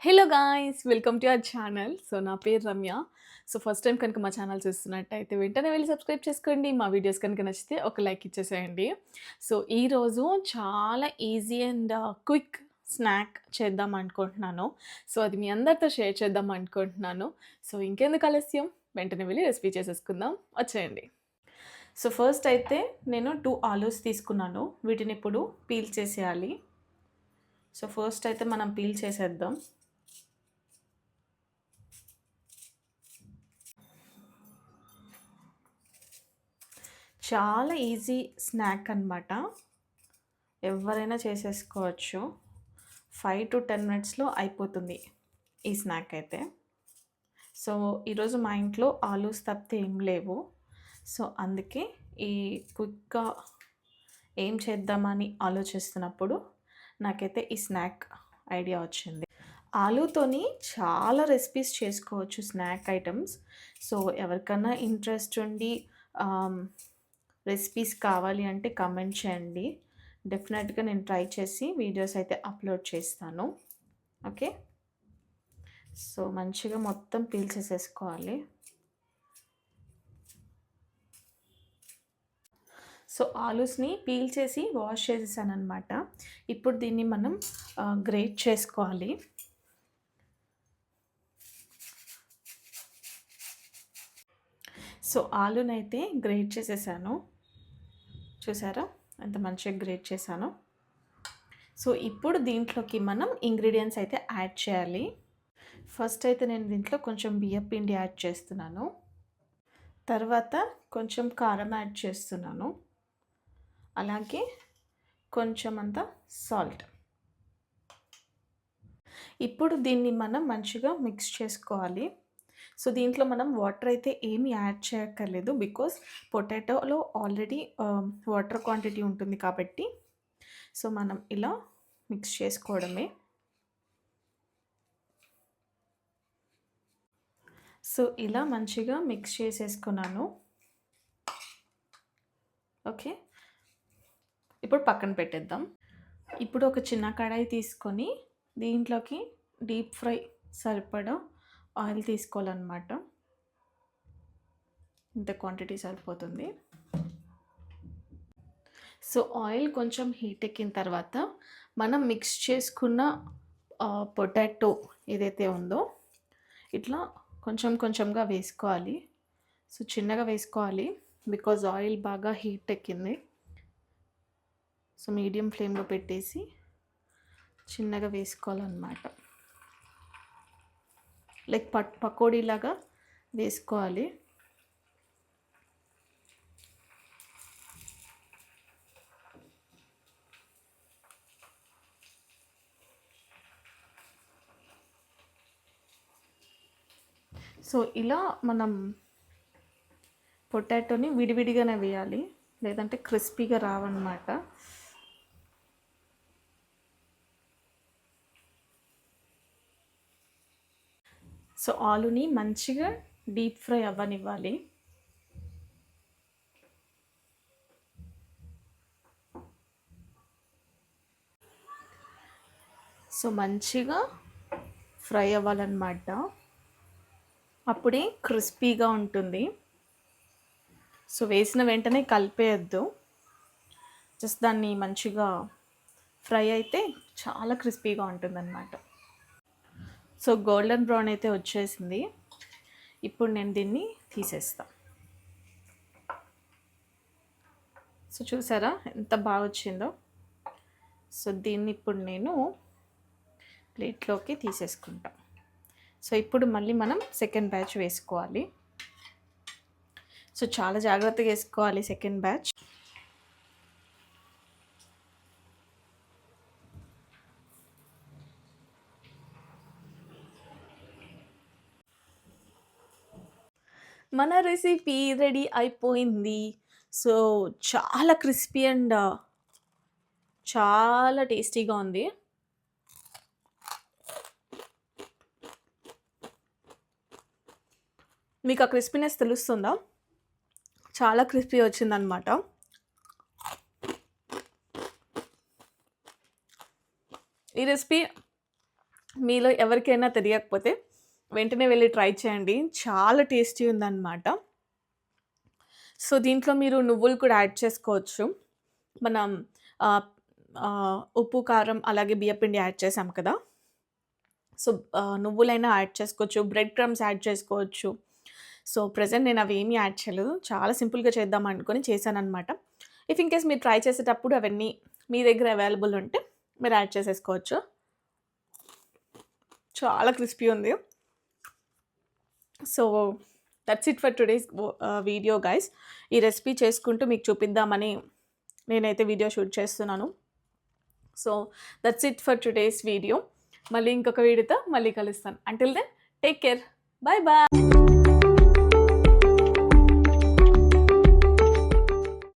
Hello guys! Welcome to our channel. So, నా పేరు Ramya. So, first time కనుక మా ఛానల్ చూస్తున్నట్టయితే వెంటనే వెళ్లి సబ్స్క్రైబ్ చేసుకోండి. మా వీడియోస్ కనుక నచ్చితే ఒక లైక్ ఇచ్చేసేయండి. సో, ఈరోజు చాలా ఈజీ అండ్ క్విక్ స్నాక్ చేద్దాం అనుకుంటున్నాను. సో, అది మీ అందరితో షేర్ చేద్దాం అనుకుంటున్నాను. సో, ఇంకెందుకు ఆలస్యం, వెంటనే వెళ్లి రెసిపీ చేసేసుకుందాం. వచ్చేయండి. సో, ఫస్ట్ అయితే నేను 2 ఆలూస్ తీసుకున్నాను. వీటిని ఇప్పుడు పీల్ చేసేయాలి. సో, ఫస్ట్ అయితే మనం పీల్ చేసేద్దాం. చాలా ఈజీ స్నాక్ అనమాట. ఎవరైనా చేసేసుకోవచ్చు. 5-10 మినిట్స్‌లో అయిపోతుంది ఈ స్నాక్ అయితే. సో, ఈరోజు మా ఇంట్లో ఆలూస్ తప్పితే ఏం లేవు. సో, అందుకే ఈ క్విక్‌గా ఏం చేద్దామని ఆలోచిస్తున్నప్పుడు నాకైతే ఈ స్నాక్ ఐడియా వచ్చింది. ఆలూతోని చాలా రెసిపీస్ చేసుకోవచ్చు స్నాక్ ఐటమ్స్. సో, ఎవరికన్నా ఇంట్రెస్ట్ ఉండి రెసిపీస్ కావాలి అంటే కామెంట్ చేయండి. డెఫినెట్‌గా నేను ట్రై చేసి వీడియోస్ అయితే అప్లోడ్ చేస్తాను. ఓకే. సో, మంచిగా మొత్తం పీల్ చేసేసుకోవాలి. సో, ఆలూస్‌ని పీల్ చేసి వాష్ చేసేసాననమాట. ఇప్పుడు దీన్ని మనం గ్రేట్ చేసుకోవాలి. సో, ఆలూనైతే గ్రేట్ చేసేసాను. చూసారా ఎంత మంచిగా గ్రేట్ చేశానో. సో, ఇప్పుడు దీంట్లోకి మనం ఇంగ్రీడియెంట్స్ అయితే యాడ్ చేయాలి. ఫస్ట్ అయితే నేను దీంట్లో కొంచెం బియ్యపిండి యాడ్ చేస్తున్నాను. తర్వాత కొంచెం కారం యాడ్ చేస్తున్నాను. అలాగే కొంచెం అంత సాల్ట్. ఇప్పుడు దీన్ని మనం మంచిగా మిక్స్ చేసుకోవాలి. సో, దీంట్లో మనం వాటర్ అయితే ఏమి యాడ్ చేయక్కర్లేదు. బికాజ్ పొటాటోలో ఆల్రెడీ వాటర్ క్వాంటిటీ ఉంటుంది కాబట్టి. సో, మనం ఇలా మిక్స్ చేసుకోవడమే. సో, ఇలా మంచిగా మిక్స్ చేసేసుకున్నాను. ఓకే. ఇప్పుడు పక్కన పెట్టేద్దాం. ఇప్పుడు ఒక చిన్న కడాయి తీసుకొని దీంట్లోకి డీప్ ఫ్రై సరిపడా ఆయిల్ తీసుకోవాలన్నమాట. ఇంత క్వాంటిటీ సరిపోతుంది. సో, ఆయిల్ కొంచెం హీట్ ఎక్కిన తర్వాత మనం మిక్స్ చేసుకున్న పొటాటో ఏదైతే ఉందో ఇట్లా కొంచెం కొంచెంగా వేసుకోవాలి. సో, చిన్నగా వేసుకోవాలి. బికాజ్ ఆయిల్ బాగా హీట్ ఎక్కింది. సో, మీడియం ఫ్లేమ్లో పెట్టేసి చిన్నగా వేసుకోవాలన్నమాట. లైక్ పకోడీలాగా వేసుకోవాలి. సో, ఇలా మనం పొటాటోని విడివిడిగానే వేయాలి. లేదంటే క్రిస్పీగా రావన్నమాట. సో, ఆలూని మంచిగా డీప్ ఫ్రై అవ్వనివ్వాలి. సో, మంచిగా ఫ్రై అవ్వాలన్నమాట. అప్పుడే క్రిస్పీగా ఉంటుంది. సో, వేసిన వెంటనే కలిపేయద్దు. జస్ట్ దాన్ని మంచిగా ఫ్రై అయితే చాలా క్రిస్పీగా ఉంటుందన్నమాట. సో, గోల్డెన్ బ్రౌన్ అయితే వచ్చేసింది. ఇప్పుడు నేను దీన్ని తీసేస్తా. సో, చూసారా ఎంత బాగా వచ్చిందో. సో, దీన్ని ఇప్పుడు నేను ప్లేట్లోకి తీసేసుకుంటా. సో, ఇప్పుడు మళ్ళీ మనం సెకండ్ బ్యాచ్ వేసుకోవాలి. సో, చాలా జాగ్రత్తగా వేసుకోవాలి సెకండ్ బ్యాచ్. మన రెసిపీ రెడీ అయిపోయింది. సో, చాలా క్రిస్పీ అండ్ చాలా టేస్టీగా ఉంది. మీకు ఆ క్రిస్పీనెస్ తెలుస్తుందా? చాలా క్రిస్పీ వచ్చిందనమాట. ఈ రెసిపీ మీలో ఎవరికైనా తెలియకపోతే వెంటనే వెళ్లి ట్రై చేయండి. చాలా టేస్టీ ఉందనమాట. సో, దీంట్లో మీరు నువ్వులు కూడా యాడ్ చేసుకోవచ్చు. మనం ఆహ్, ఉప్పు, కారం అలాగే బియ్యపిండి యాడ్ చేసాం కదా! సో, నువ్వులైనా యాడ్ చేసుకోవచ్చు. బ్రెడ్ క్రమ్స్ యాడ్ చేసుకోవచ్చు. సో, ప్రెజెంట్ నేను అవేమీ యాడ్ చేయలేదు. చాలా సింపుల్‌గా చేద్దాం అనుకోని చేశాననమాట. ఇఫ్ ఇన్ కేస్ మీరు ట్రై చేసేటప్పుడు అవన్నీ మీ దగ్గర అవైలబుల్ ఉంటే మీరు యాడ్ చేసేసుకోవచ్చు. చాలా క్రిస్పీ ఉంది. So, that's it for today's video guys. ఈ రెసిపీ చేసుకుంటూ మీకు చూపిద్దామని నేనైతే వీడియో షూట్ చేస్తున్నాను. So, that's it for today's video. మళ్ళీ ఇంకొక వీడియోతో మళ్ళీ కలుస్తాను. Until then take care. Bye bye.